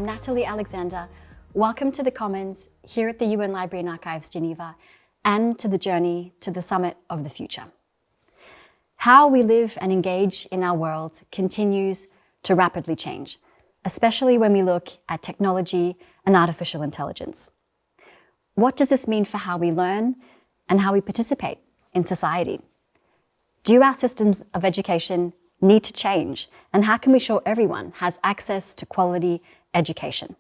I'm Natalie Alexander. Welcome to the Commons here at the UN Library and Archives, Geneva, and to the journey to the summit of the future. How we live and engage in our world continues to rapidly change, especially when we look at technology and artificial intelligence. What does this mean for how we learn and how we participate in society? Do our systems of education need to change? And how can we ensure everyone has access to quality education?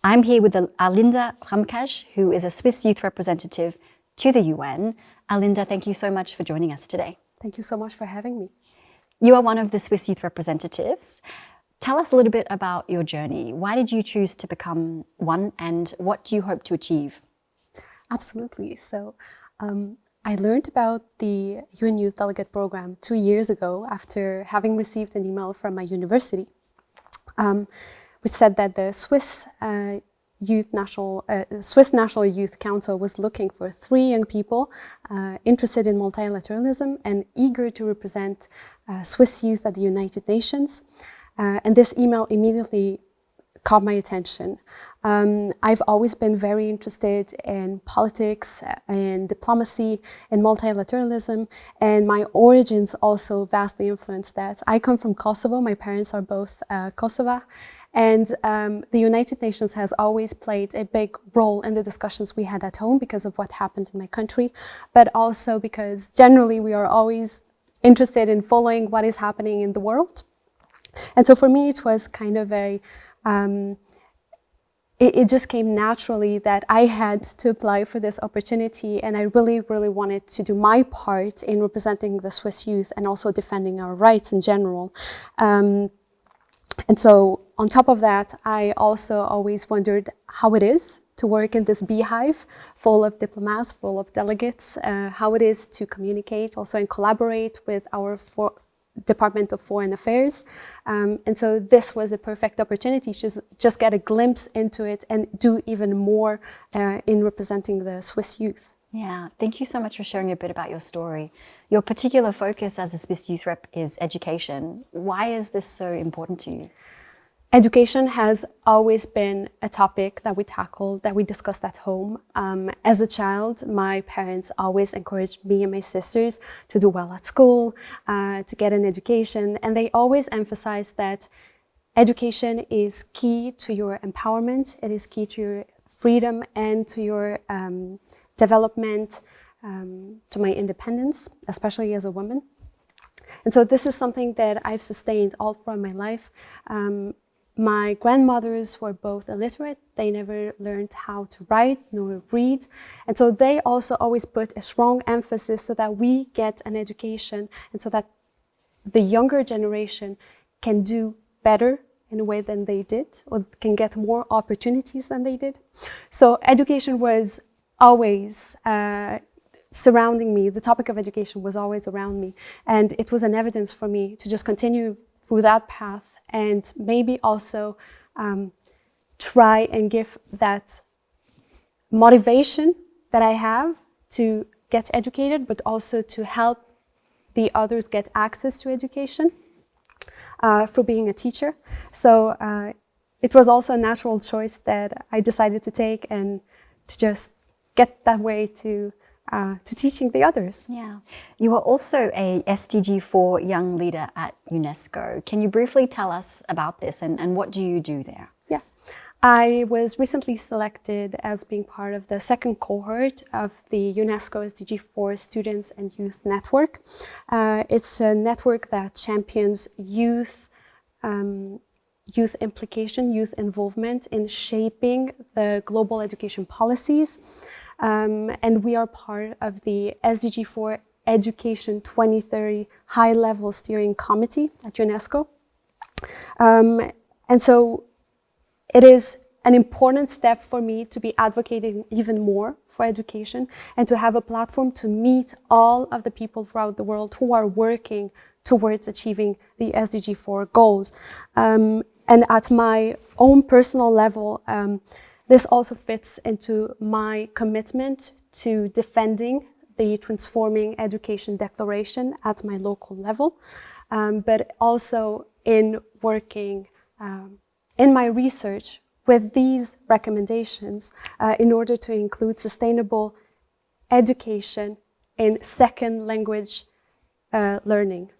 I'm here with Arlinda Ramqaj, who is a Swiss youth representative to the UN. Arlinda, thank you so much for joining us today. Thank you so much for having me. You are one of the Swiss youth representatives. Tell us a little bit about your journey. Why did you choose to become one, and what do you hope to achieve? Absolutely. So I learned about the UN Youth Delegate Program 2 years ago after having received an email from my university, which said that the Swiss National Youth Council was looking for 3 young people interested in multilateralism and eager to represent Swiss youth at the United Nations. And this email immediately caught my attention. I've always been very interested in politics and diplomacy and multilateralism, and my origins also vastly influenced that. I come from Kosovo. My parents are both Kosovar, and the United Nations has always played a big role in the discussions we had at home because of what happened in my country, but also because generally we are always interested in following what is happening in the world. And so for me, it was kind of it just came naturally that I had to apply for this opportunity, and I really, really wanted to do my part in representing the Swiss youth and also defending our rights in general. And so on top of that, I also always wondered how it is to work in this beehive full of diplomats, full of delegates, how it is to communicate also and collaborate with our Department of Foreign Affairs. And so this was a perfect opportunity to just get a glimpse into it and do even more in representing the Swiss youth. Yeah, thank you so much for sharing a bit about your story. Your particular focus as a Swiss youth rep is education. Why is this so important to you? Education has always been a topic that we tackled, that we discussed at home. As a child, my parents always encouraged me and my sisters to do well at school, to get an education, and they always emphasized that education is key to your empowerment, it is key to your freedom and to your development, to my independence, especially as a woman. And so this is something that I've sustained all throughout my life. My grandmothers were both illiterate. They never learned how to write nor read. And so they also always put a strong emphasis so that we get an education and so that the younger generation can do better in a way than they did, or can get more opportunities than they did. So education was always surrounding me. The topic of education was always around me. And it was an evidence for me to just continue through that path and maybe also try and give that motivation that I have to get educated, but also to help the others get access to education for being a teacher. So it was also a natural choice that I decided to take and to just get that way to teaching the others. Yeah. You are also a SDG 4 Young Leader at UNESCO. Can you briefly tell us about this and what do you do there? Yeah. I was recently selected as being part of the second cohort of the UNESCO SDG 4 Students and Youth Network. It's a network that champions youth implication, youth involvement in shaping the global education policies. And we are part of the SDG 4 Education 2030 High-Level Steering Committee at UNESCO. And so it is an important step for me to be advocating even more for education and to have a platform to meet all of the people throughout the world who are working towards achieving the SDG 4 goals. And at my own personal level, this also fits into my commitment to defending the Transforming Education Declaration at my local level, but also in working in my research with these recommendations in order to include sustainable education in second language learning.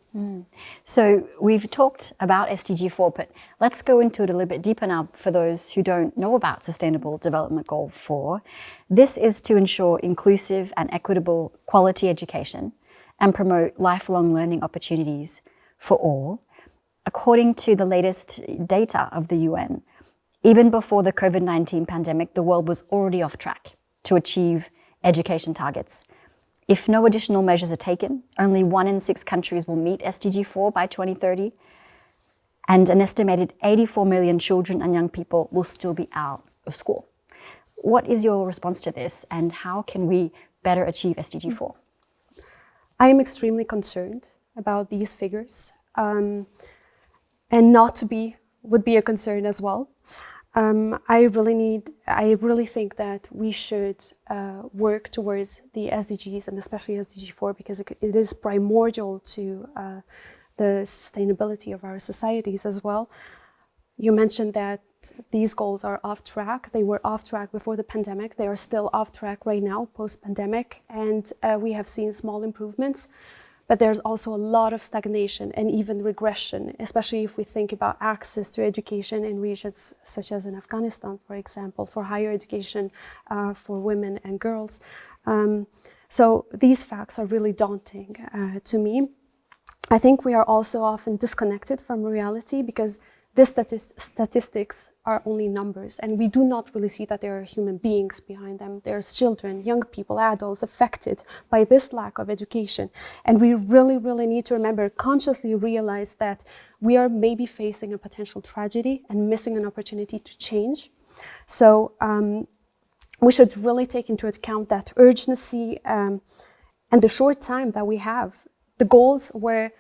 So we've talked about SDG 4, but let's go into it a little bit deeper now for those who don't know about Sustainable Development Goal 4. This is to ensure inclusive and equitable quality education and promote lifelong learning opportunities for all. According to the latest data of the UN, even before the COVID-19 pandemic, the world was already off track to achieve education targets. If no additional measures are taken, only 1 in 6 countries will meet SDG 4 by 2030, and an estimated 84 million children and young people will still be out of school. What is your response to this, and how can we better achieve SDG 4? I am extremely concerned about these figures, and not to be would be a concern as well. I really think that we should work towards the SDGs, and especially SDG 4, because it is primordial to the sustainability of our societies as well. You mentioned that these goals are off track. They were off track before the pandemic. They are still off track right now, post-pandemic, and we have seen small improvements. But there's also a lot of stagnation and even regression, especially if we think about access to education in regions such as in Afghanistan, for example, for higher education for women and girls. So these facts are really daunting to me. I think we are also often disconnected from reality because these statistics are only numbers, and we do not really see that there are human beings behind them. There's children, young people, adults affected by this lack of education. And we really, really need to remember, consciously realize that we are maybe facing a potential tragedy and missing an opportunity to change. So we should really take into account that urgency and the short time that we have. The goals were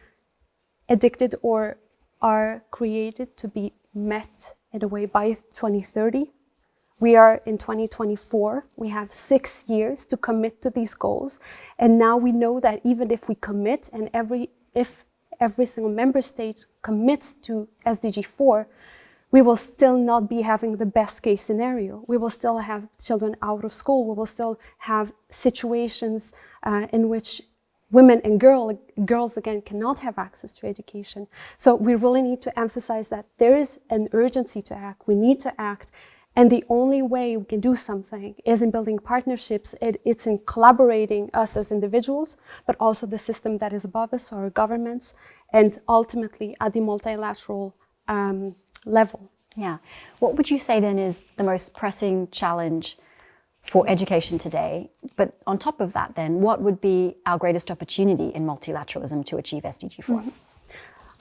addicted or are created to be met in a way by 2030. We are in 2024. We have 6 years to commit to these goals. And now we know that even if we commit and if every single member state commits to SDG 4, we will still not be having the best case scenario. We will still have children out of school. We will still have situations in which women and girls again cannot have access to education. So we really need to emphasize that there is an urgency to act. We need to act. And the only way we can do something is in building partnerships. It's in collaborating us as individuals, but also the system that is above us, our governments, and ultimately at the multilateral level. Yeah. What would you say then is the most pressing challenge for education today? But on top of that then, what would be our greatest opportunity in multilateralism to achieve SDG 4?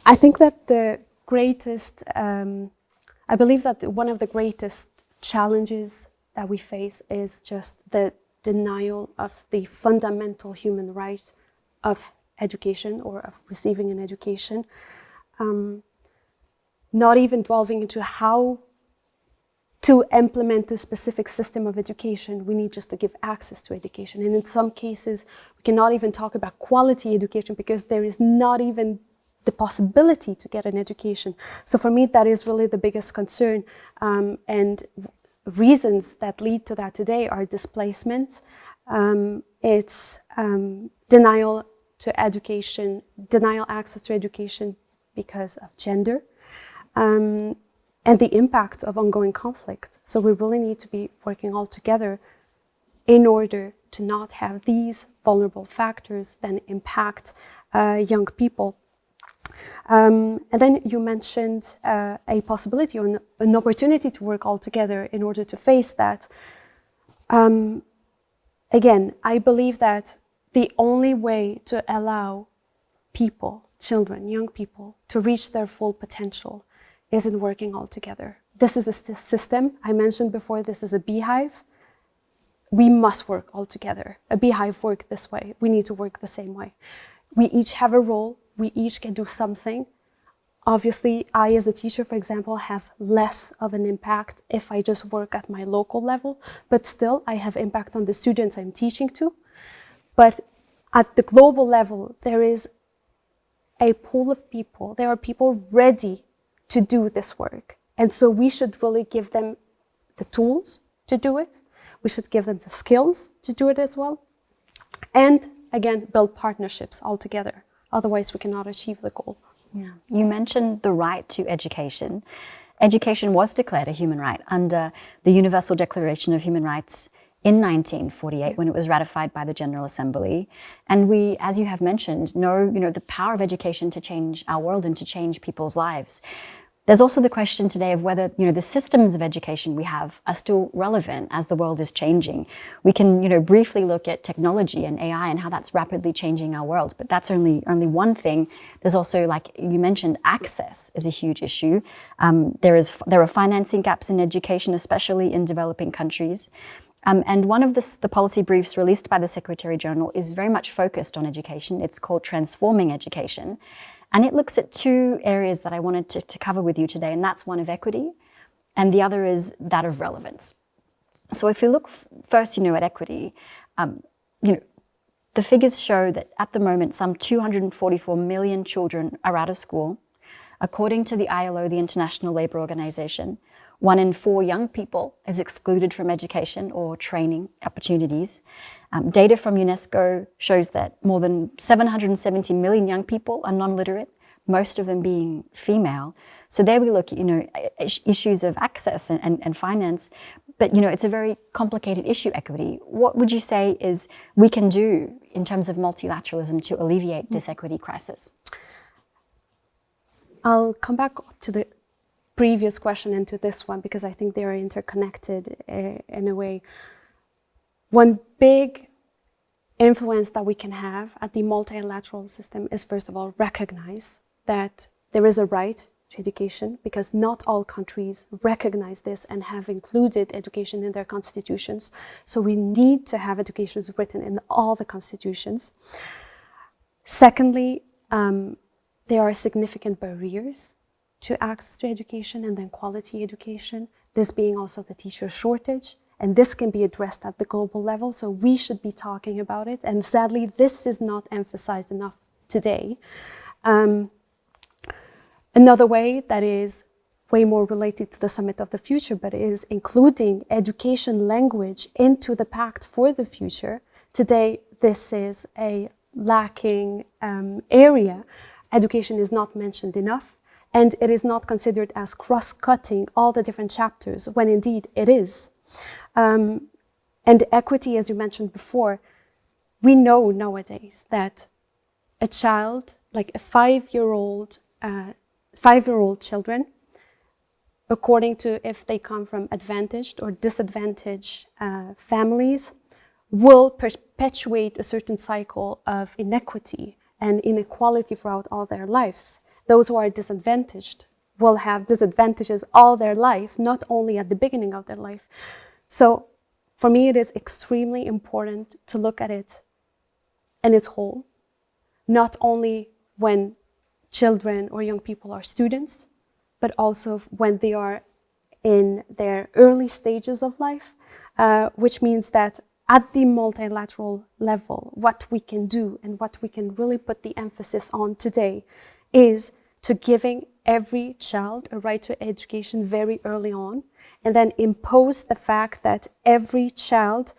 I think that the greatest, I believe that one of the greatest challenges that we face is just the denial of the fundamental human right of education or of receiving an education. Not even delving into how to implement a specific system of education, we need just to give access to education. And in some cases, we cannot even talk about quality education because there is not even the possibility to get an education. So for me, that is really the biggest concern. And reasons that lead to that today are displacement, it's denial to education, denial access to education because of gender, and the impact of ongoing conflict. So we really need to be working all together in order to not have these vulnerable factors then impact young people. And then you mentioned a possibility or an opportunity to work all together in order to face that. Again, I believe that the only way to allow people, children, young people, to reach their full potential is in working all together. This is a system. I mentioned before, this is a beehive. We must work all together. A beehive works this way. We need to work the same way. We each have a role. We each can do something. Obviously, I as a teacher, for example, have less of an impact if I just work at my local level, but still I have impact on the students I'm teaching to. But at the global level, there is a pool of people. There are people ready to do this work. And so we should really give them the tools to do it. We should give them the skills to do it as well. And again, build partnerships all together. Otherwise, we cannot achieve the goal. Yeah. You mentioned the right to education. Education was declared a human right under the Universal Declaration of Human Rights in 1948 when it was ratified by the General Assembly. And we, as you have mentioned, know, the power of education to change our world and to change people's lives. There's also the question today of whether, the systems of education we have are still relevant as the world is changing. We can, briefly look at technology and AI and how that's rapidly changing our world, but that's only one thing. There's also, like you mentioned, access is a huge issue. There are financing gaps in education, especially in developing countries. And one of the policy briefs released by the Secretary General is very much focused on education. It's called Transforming Education. And it looks at two areas that I wanted to cover with you today, and that's one of equity, and the other is that of relevance. So if you look first, at equity, the figures show that at the moment, some 244 million children are out of school. According to the ILO, the International Labour Organization, 1 in 4 young people is excluded from education or training opportunities. Data from UNESCO shows that more than 770 million young people are non-literate, most of them being female. So there we look, issues of access and finance, but, it's a very complicated issue, equity. What would you say is we can do in terms of multilateralism to alleviate this equity crisis? I'll come back to the previous question and to this one because I think they are interconnected in a way. One big influence that we can have at the multilateral system is, first of all, recognize that there is a right to education because not all countries recognize this and have included education in their constitutions. So we need to have education written in all the constitutions. Secondly, there are significant barriers to access to education and then quality education, this being also the teacher shortage. And this can be addressed at the global level, so we should be talking about it. And sadly, this is not emphasized enough today. Another way that is way more related to the Summit of the Future, but is including education language into the Pact for the Future. Today, this is a lacking area. Education is not mentioned enough, and it is not considered as cross-cutting all the different chapters, when indeed it is. And equity, as you mentioned before, we know nowadays that a child, like a 5-year-old children, according to if they come from advantaged or disadvantaged families, will perpetuate a certain cycle of inequity and inequality throughout all their lives. Those who are disadvantaged will have disadvantages all their life, not only at the beginning of their life. So for me, it is extremely important to look at it in its whole, not only when children or young people are students, but also when they are in their early stages of life, which means that at the multilateral level, what we can do and what we can really put the emphasis on today is to giving every child a right to education very early on, and then impose the fact that every child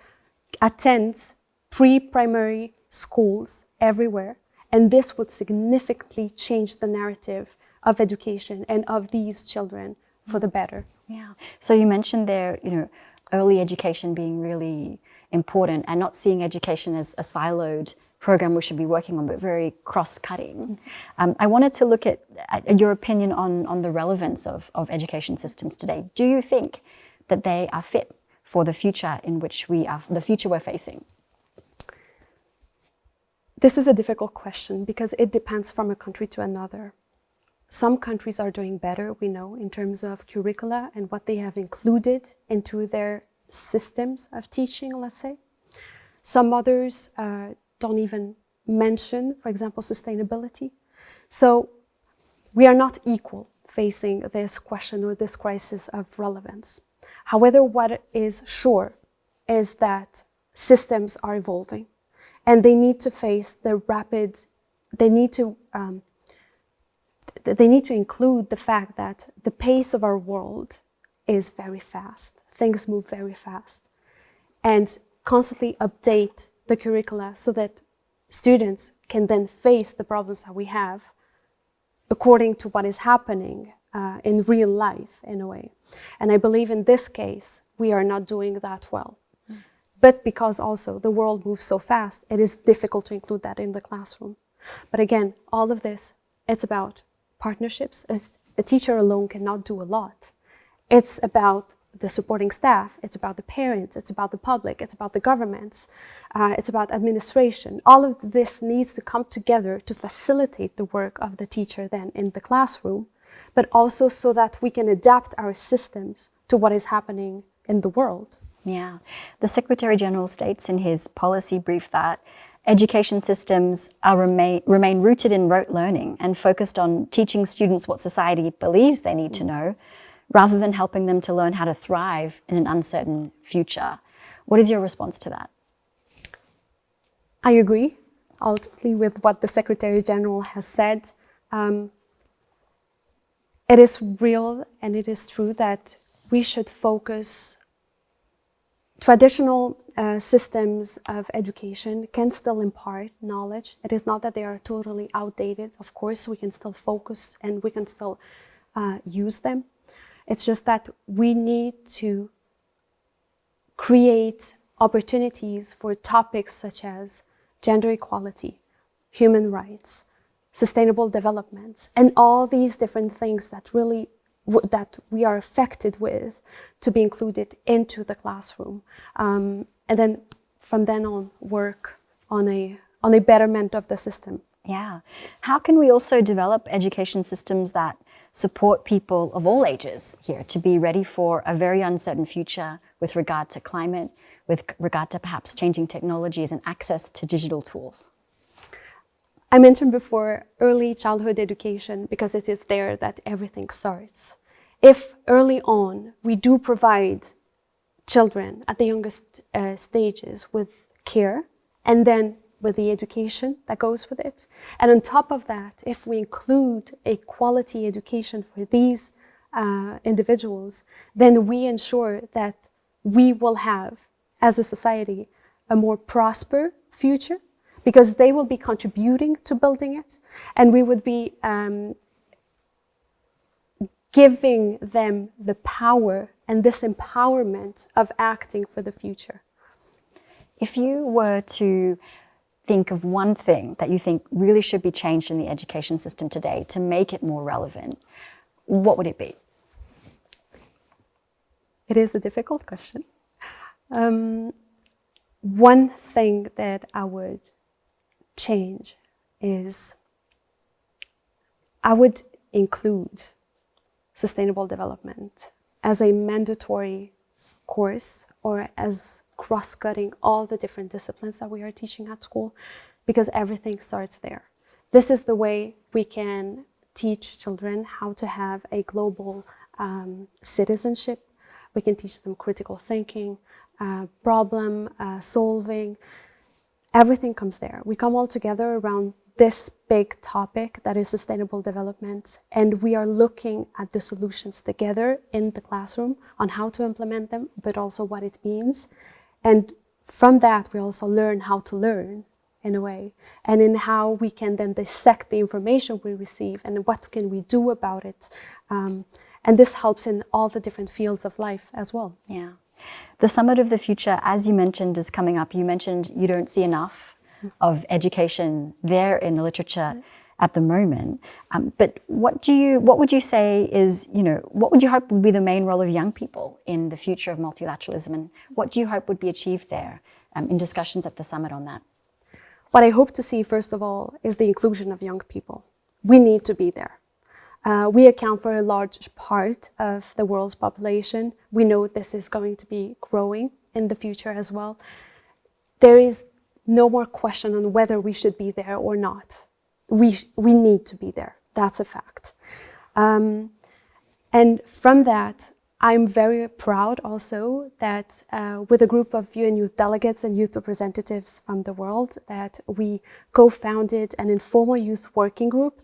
attends pre-primary schools everywhere. And this would significantly change the narrative of education and of these children for the better. Yeah. So you mentioned there, early education being really important and not seeing education as a siloed program we should be working on, but very cross-cutting. I wanted to look at your opinion on the relevance of education systems today. Do you think that they are fit for the future in which the future we're facing? This is a difficult question because it depends from a country to another. Some countries are doing better, we know, in terms of curricula and what they have included into their systems of teaching, let's say. Some others don't even mention, for example, sustainability. So we are not equal facing this question or this crisis of relevance. However, what is sure is that systems are evolving and they need to face the they need to include the fact that the pace of our world is very fast. Things move very fast. And constantly update the curricula so that students can then face the problems that we have according to what is happening in real life, in a way. And I believe in this case, we are not doing that well. But because also the world moves so fast, it is difficult to include that in the classroom. But again, all of this, it's about partnerships. A teacher alone cannot do a lot. It's about the supporting staff, it's about the parents, it's about the public, it's about the governments, it's about administration. All of this needs to come together to facilitate the work of the teacher then in the classroom, but also so that we can adapt our systems to what is happening in the world. Yeah. The Secretary General states in his policy brief that education systems remain rooted in rote learning and focused on teaching students what society believes they need to know, rather than helping them to learn how to thrive in an uncertain future. What is your response to that? I agree, ultimately, with what the Secretary General has said. It is real and it is true that we should focus. Traditional systems of education can still impart knowledge. It is not that they are totally outdated. Of course, we can still focus and we can still use them. It's just that we need to create opportunities for topics such as gender equality, human rights, sustainable development, and all these different things that really that we are affected with to be included into the classroom. And then from then on, work on a betterment of the system. Yeah. How can we also develop education systems that support people of all ages here to be ready for a very uncertain future with regard to climate, with regard to perhaps changing technologies and access to digital tools? I mentioned before early childhood education because it is there that everything starts. If early on we do provide children at the youngest stages with care and then with the education that goes with it, and on top of that, if we include a quality education for these individuals, then we ensure that we will have, as a society, a more prosperous future, because they will be contributing to building it, and we would be giving them the power and this empowerment of acting for the future. If you were to think of one thing that you think really should be changed in the education system today to make it more relevant, what would it be? It is a difficult question. One thing that I would change is I would include sustainable development as a mandatory course or as cross-cutting all the different disciplines that we are teaching at school, because everything starts there. This is the way we can teach children how to have a global citizenship. We can teach them critical thinking, problem solving. Everything comes there. We come all together around this big topic that is sustainable development, and we are looking at the solutions together in the classroom on how to implement them, but also what it means. And from that, we also learn how to learn, in a way, and in how we can then dissect the information we receive and what can we do about it. And this helps in all the different fields of life as well. Yeah. The Summit of the Future, as you mentioned, is coming up. You mentioned you don't see enough of education there in the literature at the moment. But what would you say is, what would you hope would be the main role of young people in the future of multilateralism? And what do you hope would be achieved there in discussions at the summit on that? What I hope to see, first of all, is the inclusion of young people. We need to be there. We account for a large part of the world's population. We know this is going to be growing in the future as well. There is no more question on whether we should be there or not. We need to be there. That's a fact. And from that, I'm very proud also that with a group of UN youth delegates and youth representatives from the world, that we co-founded an informal youth working group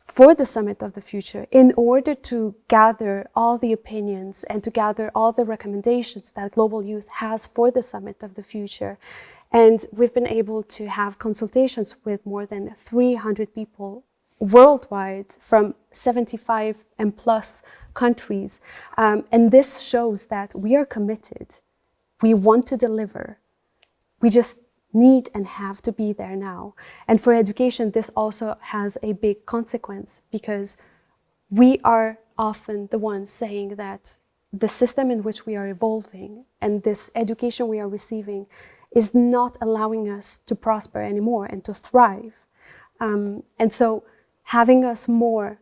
for the Summit of the Future, in order to gather all the opinions and to gather all the recommendations that Global Youth has for the Summit of the Future. And we've been able to have consultations with more than 300 people worldwide from 75 and plus countries. And this shows that we are committed. We want to deliver. We just need and have to be there now. And for education, this also has a big consequence, because we are often the ones saying that the system in which we are evolving and this education we are receiving is not allowing us to prosper anymore and to thrive. And so having us more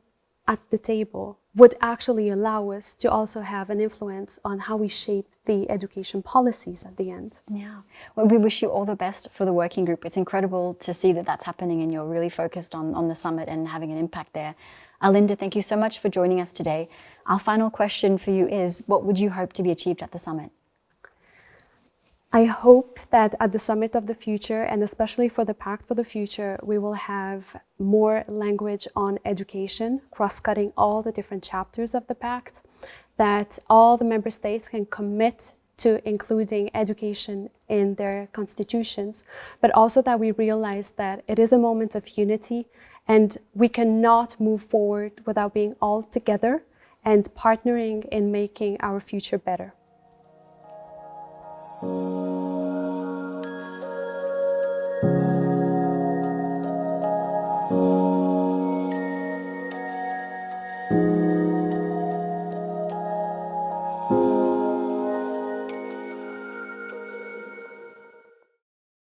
at the table would actually allow us to also have an influence on how we shape the education policies at the end. Yeah. Well, we wish you all the best for the working group. It's incredible to see that that's happening and you're really focused on the summit and having an impact there. Arlinda, thank you so much for joining us today. Our final question for you is, what would you hope to be achieved at the summit? I hope that at the Summit of the Future, and especially for the Pact for the Future, we will have more language on education, cross-cutting all the different chapters of the Pact, that all the member states can commit to including education in their constitutions, but also that we realize that it is a moment of unity and we cannot move forward without being all together and partnering in making our future better.